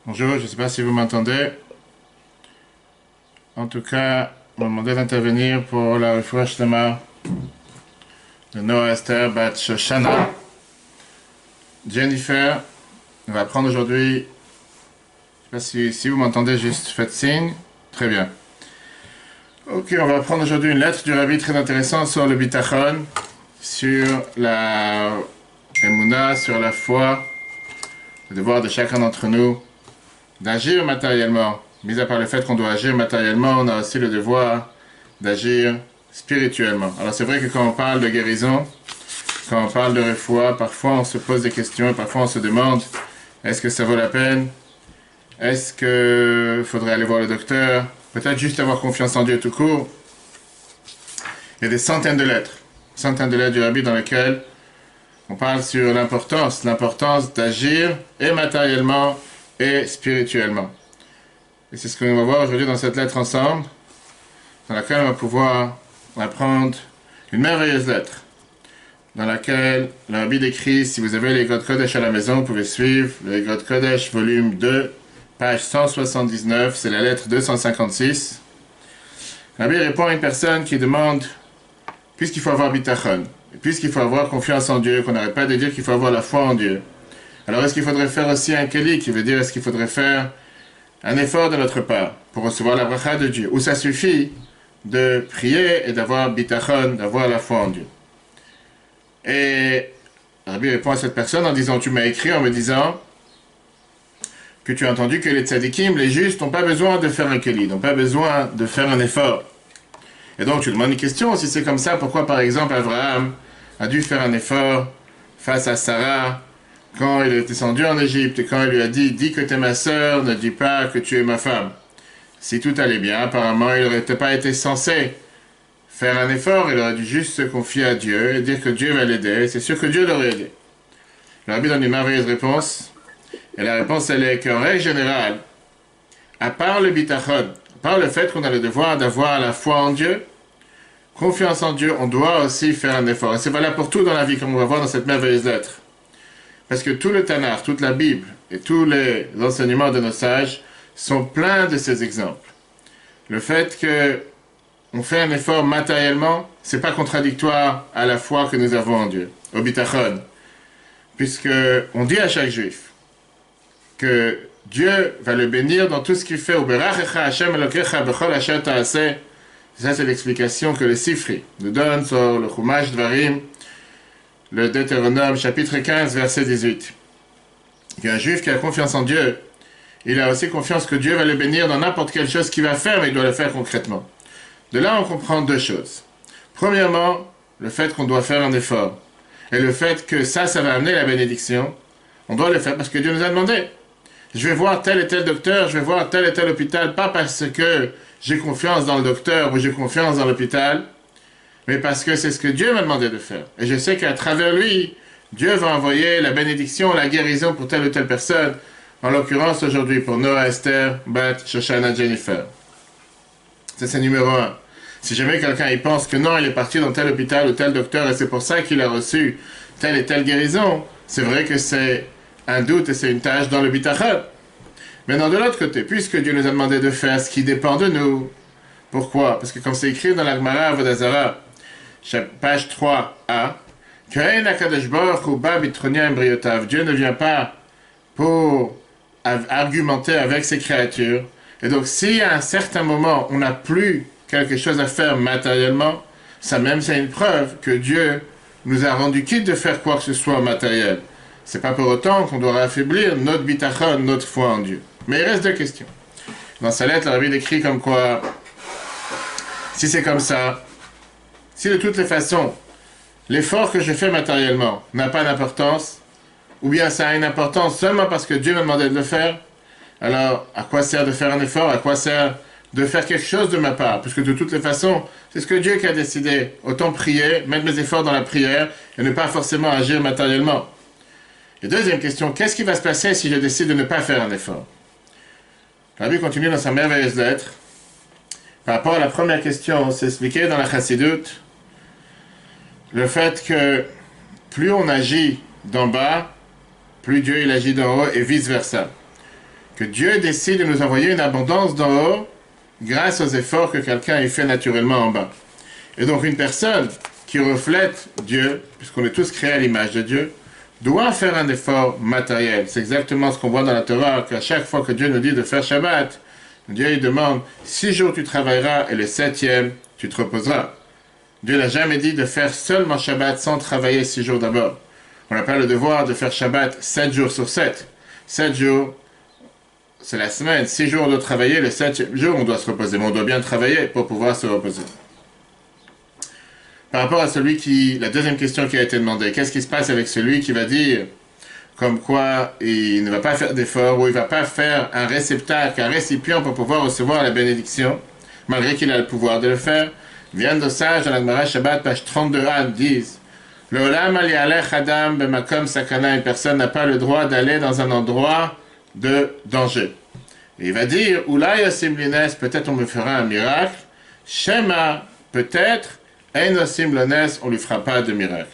Bonjour, je ne sais pas si vous m'entendez. En tout cas, on m'a demandé d'intervenir pour la refoua shlema de Noah Esther Bat Shoshana. Jennifer va prendre aujourd'hui, je ne sais pas si vous m'entendez, juste faites signe. Très bien. Ok, on va prendre aujourd'hui une lettre du Rabbi très intéressante sur le bitachon, sur la Emouna, sur la foi, le devoir de chacun d'entre nous d'agir matériellement. Mis à part le fait qu'on doit agir matériellement, on a aussi le devoir d'agir spirituellement. Alors c'est vrai que quand on parle de guérison, quand on parle de refoua, parfois on se pose des questions, parfois on se demande est-ce que ça vaut la peine? Est-ce qu'il faudrait aller voir le docteur? Peut-être juste avoir confiance en Dieu tout court. Il y a des centaines de lettres du Rabbi dans lesquelles on parle sur l'importance d'agir et matériellement et spirituellement. Et c'est ce qu'on va voir aujourd'hui dans cette lettre ensemble, dans laquelle on va pouvoir apprendre une merveilleuse lettre, dans laquelle le Rabbi décrit, si vous avez les Grot Kodesh à la maison, vous pouvez suivre le Grot Kodesh volume 2, page 179, c'est la lettre 256. Le Rabbi répond à une personne qui demande, puisqu'il faut avoir bitachon, puisqu'il faut avoir confiance en Dieu, qu'on n'arrête pas de dire qu'il faut avoir la foi en Dieu, alors est-ce qu'il faudrait faire aussi un keli, qui veut dire est-ce qu'il faudrait faire un effort de notre part pour recevoir la bracha de Dieu, ou ça suffit de prier et d'avoir bitachon, d'avoir la foi en Dieu. Et Rabbi répond à cette personne en disant, tu m'as écrit en me disant que tu as entendu que les tzadikim, les justes, n'ont pas besoin de faire un keli, n'ont pas besoin de faire un effort. Et donc tu demandes une question, si c'est comme ça, pourquoi par exemple Abraham a dû faire un effort face à Sarah quand il est descendu en Égypte et quand il lui a dit « Dis que tu es ma sœur, ne dis pas que tu es ma femme ». Si tout allait bien, apparemment, il n'aurait pas été censé faire un effort, il aurait dû juste se confier à Dieu et dire que Dieu va l'aider. C'est sûr que Dieu l'aurait aidé. Le Rabbi donne une merveilleuse réponse. Et la réponse, elle est qu'en règle générale, à part le bitachon, à part le fait qu'on a le devoir d'avoir la foi en Dieu, confiance en Dieu, on doit aussi faire un effort. Et c'est valable pour tout dans la vie, comme on va voir dans cette merveilleuse lettre. Parce que tout le Tanakh, toute la Bible et tous les enseignements de nos sages sont pleins de ces exemples. Le fait qu'on fait un effort matériellement, c'est pas contradictoire à la foi que nous avons en Dieu, au bitachon. Puisque on dit à chaque juif que Dieu va le bénir dans tout ce qu'il fait. Ça, c'est l'explication que le Sifri nous donne sur le Chumash Dvarim, le Deutéronome, chapitre 15, verset 18. Qu'un juif qui a confiance en Dieu, il a aussi confiance que Dieu va le bénir dans n'importe quelle chose qu'il va faire, mais il doit le faire concrètement. De là, on comprend deux choses. Premièrement, le fait qu'on doit faire un effort. Et le fait que ça va amener la bénédiction. On doit le faire parce que Dieu nous a demandé. Je vais voir tel et tel docteur, je vais voir tel et tel hôpital, pas parce que j'ai confiance dans le docteur ou j'ai confiance dans l'hôpital, mais parce que c'est ce que Dieu m'a demandé de faire. Et je sais qu'à travers lui, Dieu va envoyer la bénédiction, la guérison pour telle ou telle personne. En l'occurrence, aujourd'hui, pour Noah Esther Bat Shoshana Jennifer. Ça, c'est numéro un. Si jamais quelqu'un il pense que non, il est parti dans tel hôpital ou tel docteur et c'est pour ça qu'il a reçu telle et telle guérison, c'est vrai que c'est un doute et c'est une tâche dans le bitachon. Maintenant, de l'autre côté, puisque Dieu nous a demandé de faire ce qui dépend de nous, pourquoi? Parce que comme c'est écrit dans la Gemara Avodazara, page 3a, Dieu ne vient pas pour argumenter avec ses créatures. Et donc, si à un certain moment, on n'a plus quelque chose à faire matériellement, ça même, c'est une preuve que Dieu nous a rendu quitte de faire quoi que ce soit matériel. C'est pas pour autant qu'on doit affaiblir notre bitachon, notre foi en Dieu. Mais il reste deux questions. Dans sa lettre, le Rabbi décrit comme quoi, si c'est comme ça, si de toutes les façons, l'effort que je fais matériellement n'a pas d'importance, ou bien ça a une importance seulement parce que Dieu m'a demandé de le faire, alors à quoi sert de faire un effort? À quoi sert de faire quelque chose de ma part? Puisque de toutes les façons, c'est ce que Dieu qui a décidé. Autant prier, mettre mes efforts dans la prière, et ne pas forcément agir matériellement. Et deuxième question, qu'est-ce qui va se passer si je décide de ne pas faire un effort? Rabbi continue dans sa merveilleuse lettre. Par rapport à la première question, c'est expliqué dans la Chassidoute le fait que plus on agit d'en bas, plus Dieu il agit d'en haut et vice-versa. que Dieu décide de nous envoyer une abondance d'en haut grâce aux efforts que quelqu'un ait fait naturellement en bas. Et donc une personne qui reflète Dieu, puisqu'on est tous créés à l'image de Dieu, doit faire un effort matériel. C'est exactement ce qu'on voit dans la Torah, qu'à chaque fois que Dieu nous dit de faire Shabbat, Dieu il demande 6 jours tu travailleras et le 7e tu te reposeras. Dieu n'a jamais dit de faire seulement Shabbat sans travailler 6 jours d'abord. On n'a pas le devoir de faire Shabbat 7 jours sur 7. 7 jours, c'est la semaine. 6 jours on doit travailler, le 7e jour on doit se reposer. Mais on doit bien travailler pour pouvoir se reposer. Par rapport à la deuxième question qui a été demandée, qu'est-ce qui se passe avec celui qui va dire comme quoi il ne va pas faire d'effort ou il ne va pas faire un réceptacle, un récipient pour pouvoir recevoir la bénédiction, malgré qu'il a le pouvoir de le faire. Viens de sage dans la Gemara Shabbat, page 32a, disent L'olam al yalech adam b'makom sakana, une personne n'a pas le droit d'aller dans un endroit de danger. Et il va dire Oulay osim lines, peut-être on me fera un miracle, Shema, peut-être, Ein osim lines, on ne lui fera pas de miracle.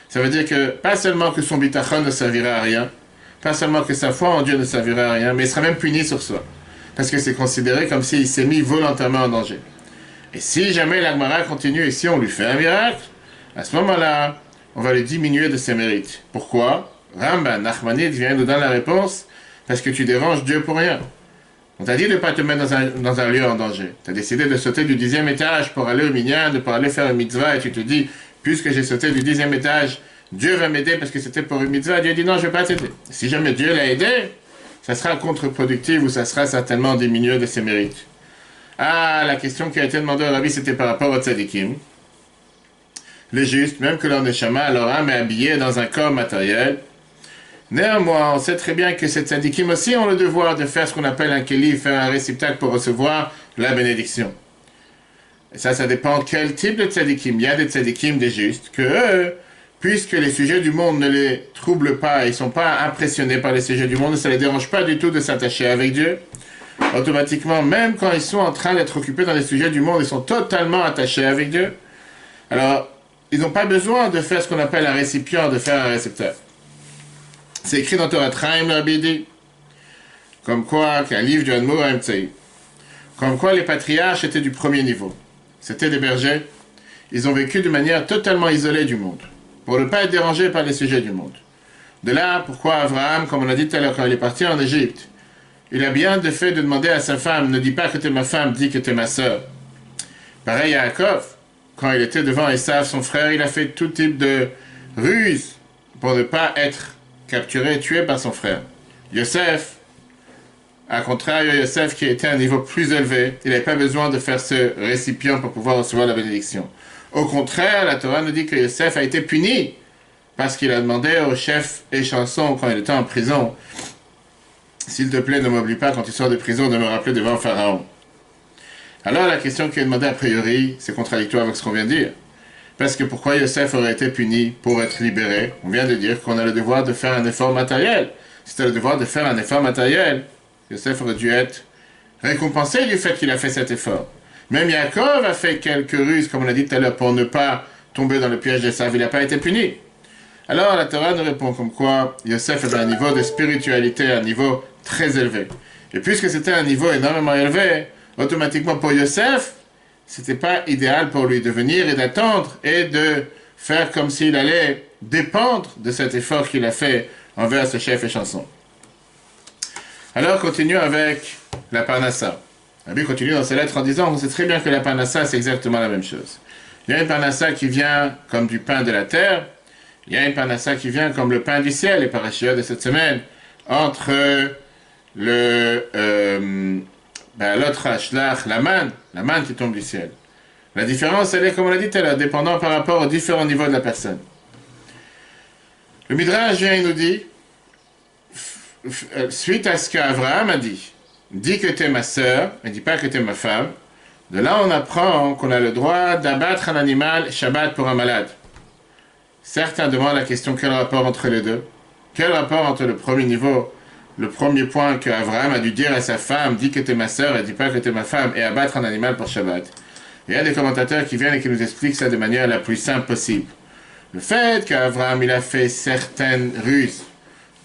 Ça veut dire que, pas seulement que son bitachon ne servira à rien, pas seulement que sa foi en Dieu ne servira à rien, mais il sera même puni sur soi. Parce que c'est considéré comme s'il s'est mis volontairement en danger. Et si jamais la Gemara continue et si on lui fait un miracle, à ce moment-là, on va lui diminuer de ses mérites. Pourquoi? Ramban, Nachmanide vient nous donner la réponse, parce que tu déranges Dieu pour rien. On t'a dit de ne pas te mettre dans un lieu en danger. Tu as décidé de sauter du 10e étage pour aller au minyan, pour aller faire une mitzvah, et tu te dis, puisque j'ai sauté du 10e étage, Dieu va m'aider parce que c'était pour une mitzvah. Dieu dit non, je ne vais pas t'aider. Si jamais Dieu l'a aidé, ça sera contre-productif ou ça sera certainement diminué de ses mérites. Ah, la question qui a été demandée au Rabbi, c'était par rapport au tzadikim. Les justes, même que leur neshama, leur âme est habillée dans un corps matériel. Néanmoins, on sait très bien que ces tzadikim aussi ont le devoir de faire ce qu'on appelle un keli, faire un réceptacle pour recevoir la bénédiction. Et ça dépend de quel type de tzadikim. Il y a des tzadikim, des justes, que eux, puisque les sujets du monde ne les troublent pas, ils ne sont pas impressionnés par les sujets du monde, ça ne les dérange pas du tout de s'attacher avec Dieu. Automatiquement, même quand ils sont en train d'être occupés dans les sujets du monde, ils sont totalement attachés avec Dieu. Alors, ils n'ont pas besoin de faire ce qu'on appelle un récipient, de faire un récepteur. C'est écrit dans Torah Traim, le Rabbi dit, comme quoi, qu'un livre du Admour Amtsaï, comme quoi les patriarches étaient du premier niveau. C'était des bergers. Ils ont vécu de manière totalement isolée du monde, pour ne pas être dérangés par les sujets du monde. De là, pourquoi Abraham, comme on a dit tout à l'heure, quand il est parti en Égypte, il a bien de fait de demander à sa femme, ne dis pas que tu es ma femme, dis que tu es ma sœur. Pareil à Yaakov, quand il était devant Esav, son frère, il a fait tout type de ruse pour ne pas être capturé et tué par son frère. Yosef, à contraire, Yosef qui était à un niveau plus élevé, il n'avait pas besoin de faire ce récipient pour pouvoir recevoir la bénédiction. Au contraire, la Torah nous dit que Yosef a été puni parce qu'il a demandé au chef Échanson, quand il était en prison, s'il te plaît, ne m'oublie pas quand tu sors de prison de me rappeler devant Pharaon. Alors la question qui est demandée a priori, c'est contradictoire avec ce qu'on vient de dire. Parce que pourquoi Yosef aurait été puni pour être libéré? On vient de dire qu'on a le devoir de faire un effort matériel. Si tu as le devoir de faire un effort matériel, Yosef aurait dû être récompensé du fait qu'il a fait cet effort. Même Yaakov a fait quelques ruses, comme on a dit tout à l'heure, pour ne pas tomber dans le piège d'Esav. Il n'a pas été puni. Alors la Torah nous répond comme quoi Yosef avait un niveau de spiritualité, un niveau très élevé. Et puisque c'était un niveau énormément élevé, automatiquement pour Yosef, c'était pas idéal pour lui de venir et d'attendre et de faire comme s'il allait dépendre de cet effort qu'il a fait envers ce chef Échanson. Alors continuons avec la Parnassa. Rabbi continue dans ses lettres en disant, on sait très bien que la Parnassa c'est exactement la même chose. Il y a une Parnassa qui vient comme du pain de la terre, il y a une Parnassa qui vient comme le pain du ciel, les parachutes de cette semaine, entre l'autre ashlach, la manne qui tombe du ciel. La différence, elle est, comme on l'a dit tout à l'heure, dépendant par rapport aux différents niveaux de la personne. Le Midrash vient et nous dit, suite à ce qu'Abraham a dit, dis que tu es ma sœur, ne dis pas que tu es ma femme. De là, on apprend qu'on a le droit d'abattre un animal Shabbat pour un malade. Certains demandent la question, quel rapport entre les deux? Quel rapport entre le premier niveau, le premier point qu'Abraham a dû dire à sa femme, dis que tu es ma sœur et dis pas que tu es ma femme, et abattre un animal pour Shabbat? Il y a des commentateurs qui viennent et qui nous expliquent ça de manière la plus simple possible. Le fait qu'Abraham il a fait certaines ruses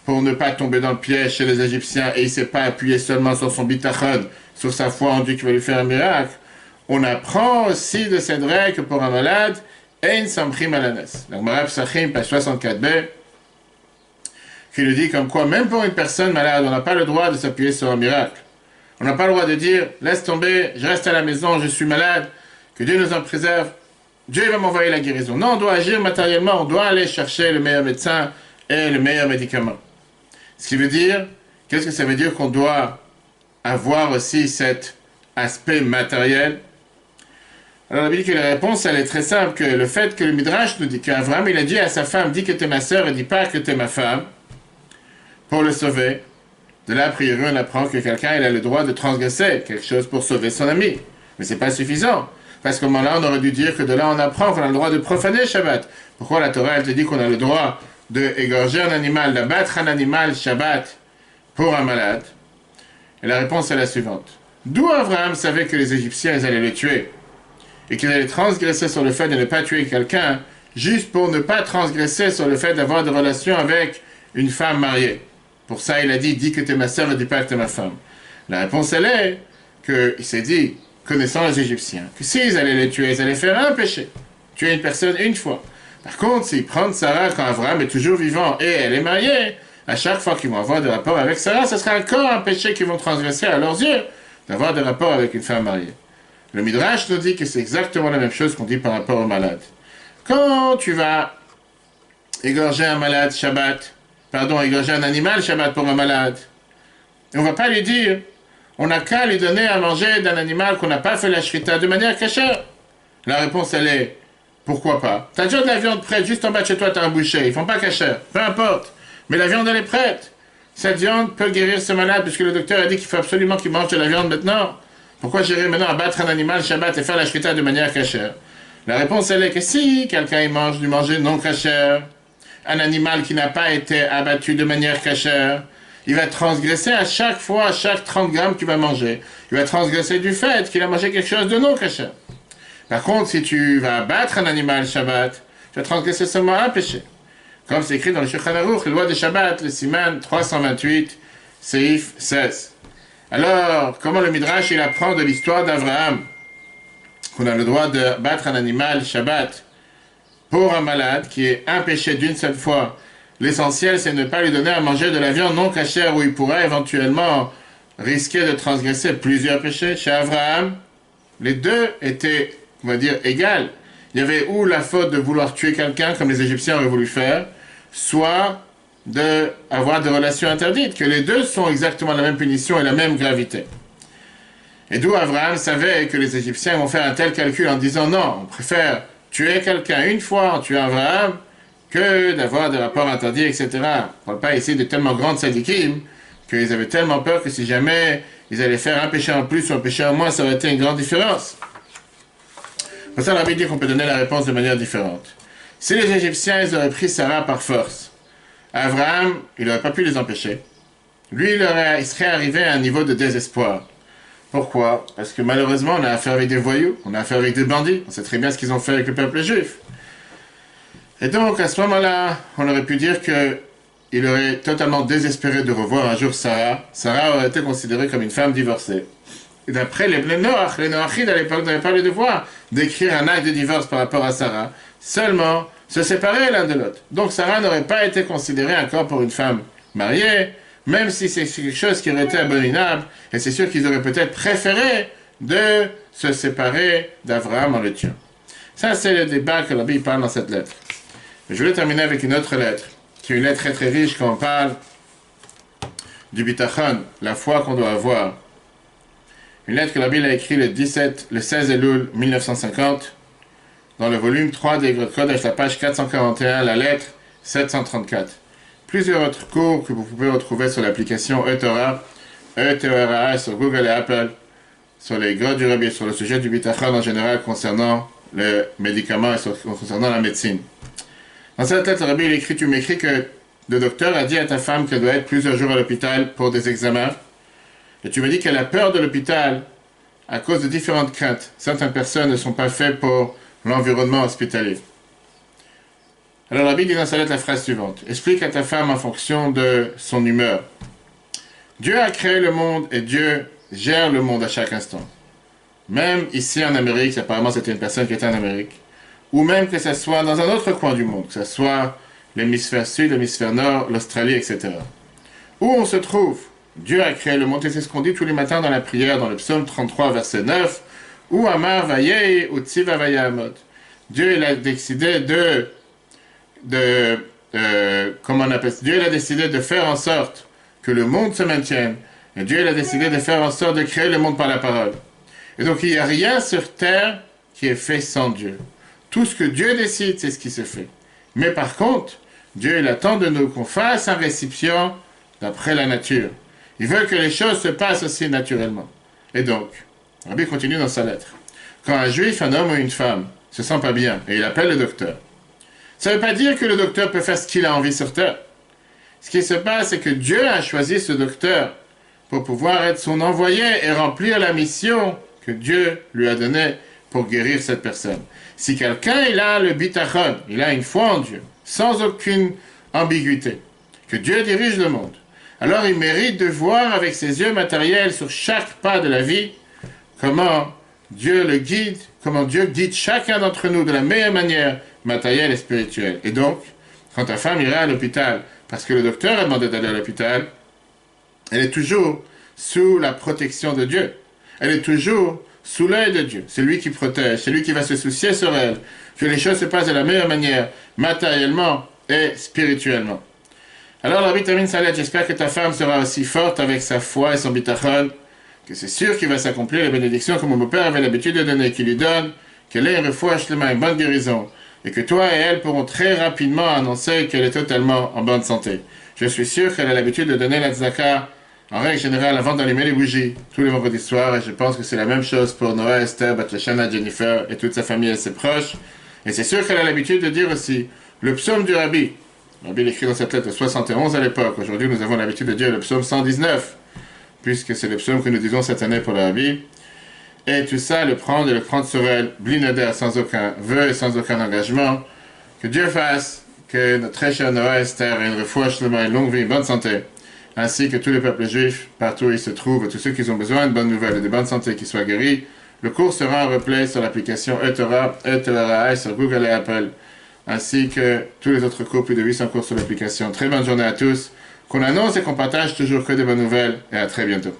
pour ne pas tomber dans le piège chez les Égyptiens et il ne s'est pas appuyé seulement sur son bitachon, sur sa foi en Dieu qui va lui faire un miracle, on apprend aussi de cette règle que pour un malade, Ein Samchim Alanes. Donc, Marab Sachim, page 64b, qui nous dit comme quoi, même pour une personne malade, on n'a pas le droit de s'appuyer sur un miracle. On n'a pas le droit de dire, laisse tomber, je reste à la maison, je suis malade, que Dieu nous en préserve, Dieu va m'envoyer la guérison. Non, on doit agir matériellement, on doit aller chercher le meilleur médecin et le meilleur médicament. Ce qui veut dire, qu'est-ce que ça veut dire qu'on doit avoir aussi cet aspect matériel? Alors, on a dit que la réponse, elle est très simple, que le fait que le Midrash nous dit qu'Abraham, il a dit à sa femme, dis que t'es ma sœur et dis pas que t'es ma femme, pour le sauver. De là, a priori, on apprend que quelqu'un, il a le droit de transgresser quelque chose pour sauver son ami. Mais c'est pas suffisant. Parce qu'au moment-là, on aurait dû dire que de là, on apprend qu'on a le droit de profaner Shabbat. Pourquoi la Torah, elle te dit qu'on a le droit d'égorger un animal, d'abattre un animal Shabbat pour un malade? Et la réponse est la suivante. D'où Abraham savait que les Égyptiens, ils allaient le tuer et qu'ils allaient transgresser sur le fait de ne pas tuer quelqu'un juste pour ne pas transgresser sur le fait d'avoir des relations avec une femme mariée? Pour ça, il a dit, dis que t'es ma sœur et dis pas que t'es ma femme. La réponse, elle est qu'il s'est dit, connaissant les Égyptiens, que s'ils allaient les tuer, ils allaient faire un péché. Tuer une personne une fois. Par contre, s'ils prennent Sarah quand Abraham est toujours vivant et elle est mariée, à chaque fois qu'ils vont avoir des rapports avec Sarah, ce sera encore un péché qu'ils vont transgresser à leurs yeux, d'avoir des rapports avec une femme mariée. Le Midrash nous dit que c'est exactement la même chose qu'on dit par rapport aux malades. Quand tu vas égorger un malade égorger un animal Shabbat pour un malade, on ne va pas lui dire, on n'a qu'à lui donner à manger d'un animal qu'on n'a pas fait la shrita de manière cachère. La réponse, elle est, pourquoi pas? T'as déjà de la viande prête, juste en bas de chez toi, t'as un boucher, ils font pas cachère, peu importe. Mais la viande, elle est prête. Cette viande peut guérir ce malade, puisque le docteur a dit qu'il faut absolument qu'il mange de la viande maintenant. Pourquoi j'irai maintenant abattre un animal Shabbat et faire la shrita de manière cachère? La réponse, elle est que si quelqu'un mange du manger non cachère, un animal qui n'a pas été abattu de manière cachère, il va transgresser à chaque fois, à chaque 30 grammes qu'il va manger. Il va transgresser du fait qu'il a mangé quelque chose de non cachère. Par contre, si tu vas abattre un animal Shabbat, tu vas transgresser seulement un péché. Comme c'est écrit dans le Shulchan Aruch, la loi de Shabbat, le Siman 328, Seif 16. Alors, comment le Midrash il apprend de l'histoire d'Abraham qu'on a le droit de battre un animal Shabbat pour un malade qui est un péché d'une seule fois? L'essentiel, c'est de ne pas lui donner à manger de la viande non cachère où il pourrait éventuellement risquer de transgresser plusieurs péchés. Chez Abraham, les deux étaient, on va dire, égales. Il y avait ou la faute de vouloir tuer quelqu'un, comme les Égyptiens auraient voulu faire, soit d'avoir des relations interdites, que les deux sont exactement la même punition et la même gravité. Et d'où Abraham savait que les Égyptiens vont faire un tel calcul en disant non, on préfère tuer quelqu'un une fois en tuant Abraham que d'avoir des rapports interdits, etc. On ne parle pas ici de tellement grandes sadikim qu'ils avaient tellement peur que si jamais ils allaient faire un péché en plus ou un péché en moins, ça aurait été une grande différence. Pour ça, l'Arabie dit qu'on peut donner la réponse de manière différente. Si les Égyptiens, ils auraient pris Sarah par force, Abraham, il n'aurait pas pu les empêcher. Lui, il serait arrivé à un niveau de désespoir. Pourquoi? Parce que malheureusement, on a affaire avec des voyous, on a affaire avec des bandits, on sait très bien ce qu'ils ont fait avec le peuple juif. Et donc, à ce moment-là, on aurait pu dire qu'il aurait totalement désespéré de revoir un jour Sarah. Sarah aurait été considérée comme une femme divorcée. Et d'après les Noachides à l'époque n'avaient pas le devoir d'écrire un acte de divorce par rapport à Sarah, seulement se séparer l'un de l'autre. Donc Sarah n'aurait pas été considérée encore pour une femme mariée, même si c'est quelque chose qui aurait été abominable, et c'est sûr qu'ils auraient peut-être préféré de se séparer d'Abraham en le tuant. Ça, c'est le débat que la Bible parle dans cette lettre. Mais je voulais terminer avec une autre lettre, qui est une lettre très très riche quand on parle du bitachon, la foi qu'on doit avoir. Une lettre que la Bible a écrite le 16 Elul 1950, dans le volume 3 des Kodesh, la page 441, la lettre 734. Plusieurs autres cours que vous pouvez retrouver sur l'application eTorah, eTorah sur Google et Apple, sur les grottes du Rabbi, sur le sujet du bitachon en général concernant les médicaments et concernant la médecine. Dans cette lettre, le Rabbi il écrit, tu m'écris que le docteur a dit à ta femme qu'elle doit être plusieurs jours à l'hôpital pour des examens. Et tu me dis qu'elle a peur de l'hôpital à cause de différentes craintes. Certaines personnes ne sont pas faites pour l'environnement hospitalier. Alors la Bible dit dans sa lettre la phrase suivante. Explique à ta femme en fonction de son humeur. Dieu a créé le monde et Dieu gère le monde à chaque instant. Même ici en Amérique, apparemment c'était une personne qui était en Amérique, ou même que ce soit dans un autre coin du monde, que ce soit l'hémisphère sud, l'hémisphère nord, l'Australie, etc. Où on se trouve, Dieu a créé le monde, et c'est ce qu'on dit tous les matins dans la prière, dans le psaume 33, verset 9, ou Amar Vayei, ou Tziva Vayamot. Dieu il a décidé comment on appelle ça? Dieu il a décidé de faire en sorte que le monde se maintienne, et Dieu il a décidé de faire en sorte de créer le monde par la parole. Et donc il n'y a rien sur terre qui est fait sans Dieu. Tout ce que Dieu décide, c'est ce qui se fait. Mais par contre, Dieu il attend de nous qu'on fasse un récipient d'après la nature. Il veut que les choses se passent aussi naturellement. Et donc, Rabbi continue dans sa lettre. Quand un juif, un homme ou une femme, se sent pas bien, et il appelle le docteur, ça ne veut pas dire que le docteur peut faire ce qu'il a envie sur terre. Ce qui se passe, c'est que Dieu a choisi ce docteur pour pouvoir être son envoyé et remplir la mission que Dieu lui a donnée pour guérir cette personne. Si quelqu'un il a le bitachon, il a une foi en Dieu, sans aucune ambiguïté, que Dieu dirige le monde, alors il mérite de voir avec ses yeux matériels sur chaque pas de la vie comment Dieu le guide, comment Dieu guide chacun d'entre nous de la meilleure manière matérielle et spirituelle. Et donc, quand ta femme ira à l'hôpital, parce que le docteur a demandé d'aller à l'hôpital, elle est toujours sous la protection de Dieu. Elle est toujours sous l'œil de Dieu. C'est lui qui protège, c'est lui qui va se soucier sur elle, que les choses se passent de la meilleure manière, matériellement et spirituellement. Alors, la Rabbi termine sa lettre. J'espère que ta femme sera aussi forte avec sa foi et son bitachon, que c'est sûr qu'il va s'accomplir les bénédictions comme mon père avait l'habitude de donner, qu'il lui donne, qu'elle ait une refouach lema, une bonne guérison, et que toi et elle pourront très rapidement annoncer qu'elle est totalement en bonne santé. Je suis sûr qu'elle a l'habitude de donner la tzedaka, en règle générale, avant d'allumer les bougies, tous les vendredis soirs, et je pense que c'est la même chose pour Noah, Esther, Batleshana, Jennifer, et toute sa famille et ses proches. Et c'est sûr qu'elle a l'habitude de dire aussi, le psaume du Rabbi. Le Rabbi l'écrit dans cette lettre 71 à l'époque. Aujourd'hui, nous avons l'habitude de dire le psaume 119, puisque c'est le psaume que nous disons cette année pour le Rabbi. Et tout ça, le prendre et le prendre sur elle, blinader, sans aucun vœu et sans aucun engagement. Que Dieu fasse que notre très cher Noah, Esther, ait une refouach lema, une longue vie, une bonne santé, ainsi que tous les peuples juifs, partout où ils se trouvent, tous ceux qui ont besoin de bonnes nouvelles et de bonne santé, qui soient guéris. Le cours sera en replay sur l'application eTorah, eTorah sur Google et Apple, ainsi que tous les autres cours, plus de 800 cours sur l'application. Très bonne journée à tous, qu'on annonce et qu'on partage toujours que des bonnes nouvelles, et à très bientôt.